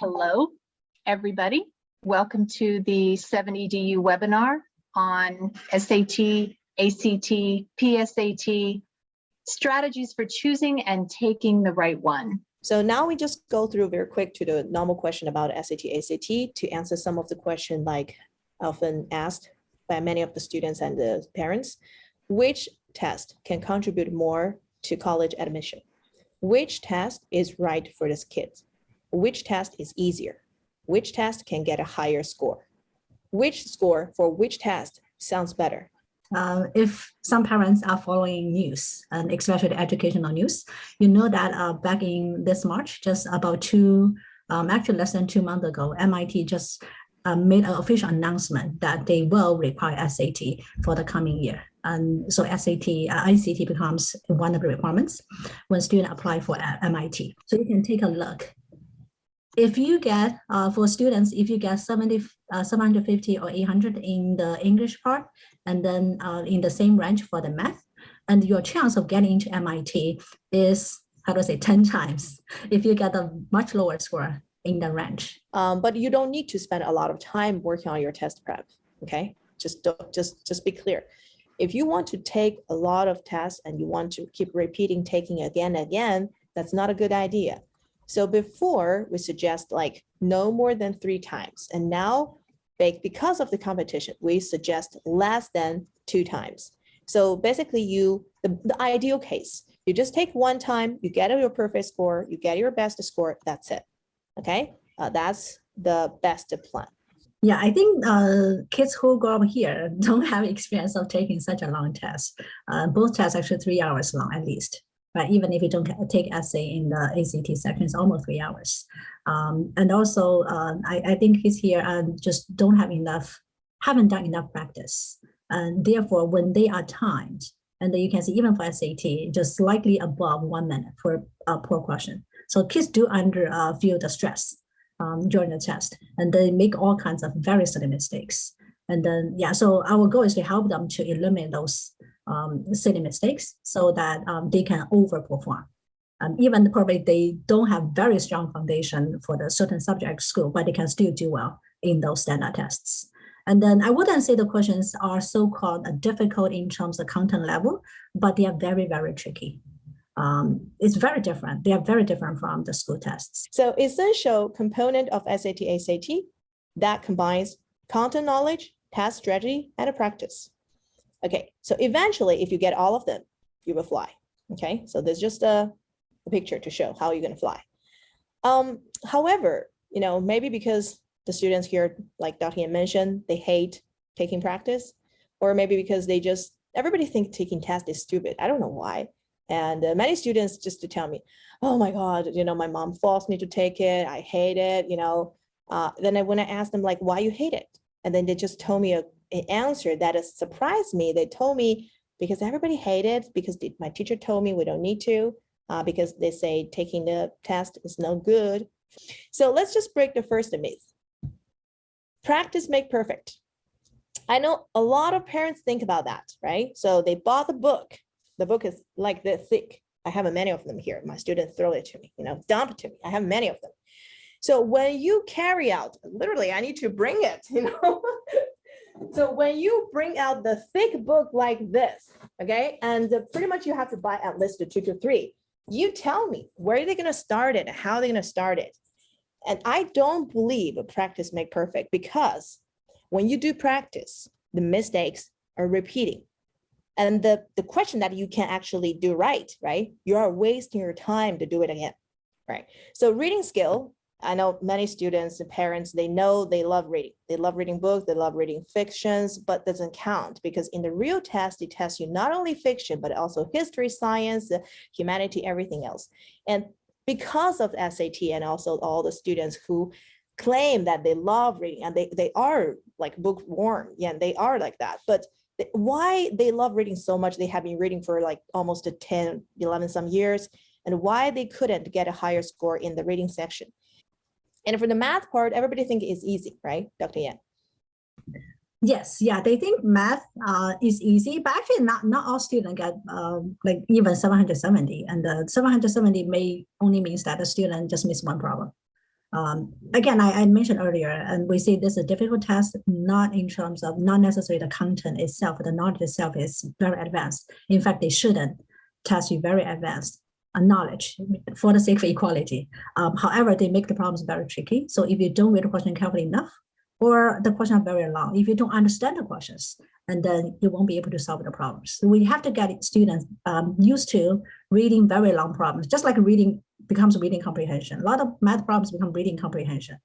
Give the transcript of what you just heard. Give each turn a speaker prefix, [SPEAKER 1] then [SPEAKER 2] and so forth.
[SPEAKER 1] Hello, everybody. Welcome to the 7EDU webinar on SAT, ACT, PSAT, strategies for choosing and taking the right one.
[SPEAKER 2] So now we just go through very quick to the normal question about SAT, ACT to answer some of the question like often asked by many of the students and the parents. Which test can contribute more to college admission? Which test is right for this kid? Which test is easier? Which test can get a higher score? Which score for which test sounds better?
[SPEAKER 3] If some parents are following news, and especially educational news, you know that back in this March, just about actually less than 2 months ago, MIT just made an official announcement that they will require SAT for the coming year. And so SAT, ICT becomes one of the requirements when students apply for MIT. So you can take a look. If you get, for students, if you get 750 or 800 in the English part, and then in the same range for the math, and your chance of getting into MIT is, 10 times if you get a much lower score in the range.
[SPEAKER 2] But you don't need to spend a lot of time working on your test prep, okay? Just be clear. If you want to take a lot of tests and you want to keep repeating, taking again and again, that's not a good idea. So before we suggest like no more than 3 times. And now because of the competition, we suggest less than 2 times. So basically the ideal case, you just take 1 time, you get your perfect score, you get your best score, that's it. Okay, that's the best plan.
[SPEAKER 3] Yeah, I think kids who grow up here don't have experience of taking such a long test. Both tests actually 3 hours long at least. Right? Even if you don't take essay in the ACT section, it's almost 3 hours. And also, I think kids here just haven't done enough practice. And therefore, when they are timed, and then you can see even for SAT, just slightly above 1 minute for a poor question. So kids do feel the stress during the test, and they make all kinds of very silly mistakes. And then, yeah, so our goal is to help them to eliminate those silly mistakes so that they can overperform. Even probably they don't have very strong foundation for the certain subject school, but they can still do well in those standard tests. And then I wouldn't say the questions are so-called difficult in terms of content level, but they are very, very tricky. It's very different. They are very different from the school tests.
[SPEAKER 2] So essential component of SAT, ACT that combines content knowledge, test strategy, and a practice. Okay, so eventually, if you get all of them, you will fly. Okay, so there's just a picture to show how you're going to fly. However, maybe because the students here, like Dr. Yan mentioned, they hate taking practice, or maybe because everybody thinks taking tests is stupid. I don't know why. And many students just to tell me, oh my God, my mom forced me to take it. I hate it, Then when I asked them like, why you hate it? And then they just told me an answer that has surprised me. They told me because everybody hated it, because my teacher told me we don't need to, because they say taking the test is no good. So let's just break the first myth. Practice make perfect. I know a lot of parents think about that, right? So they bought the book. The book is like this thick. I have many of them here. My students throw it to me, dump it to me. I have many of them. So when you carry out, literally, I need to bring it, So when you bring out the thick book like this, okay, and pretty much you have to buy at least 2 to 3, you tell me where are they going to start it, how are they going to start it? And I don't believe practice make perfect, because when you do practice, the mistakes are repeating. And the question that you can actually do right, you are wasting your time to do it again, right? So reading skill, I know many students and parents, they know they love reading. They love reading books, they love reading fictions, but doesn't count, because in the real test, they test you not only fiction, but also history, science, humanity, everything else. And because of SAT and also all the students who claim that they love reading, and they are like bookworm, they are like that. But why they love reading so much, they have been reading for like almost 10, 11 some years, and why they couldn't get a higher score in the reading section. And for the math part, everybody think it's easy, right, Dr. Yan?
[SPEAKER 3] Yes, yeah, they think math is easy, but actually not all students get like even 770, and the 770 may only means that the student just missed 1 problem. Again, I mentioned earlier, and we say this is a difficult test, not in terms of not necessarily the content itself, the knowledge itself is very advanced. In fact, they shouldn't test you very advanced knowledge for the sake of equality. However, they make the problems very tricky. So if you don't read the question carefully enough, or the questions are very long, if you don't understand the questions, and then you won't be able to solve the problems. So we have to get students used to reading very long problems, just like reading becomes reading comprehension. A lot of math problems become reading comprehension.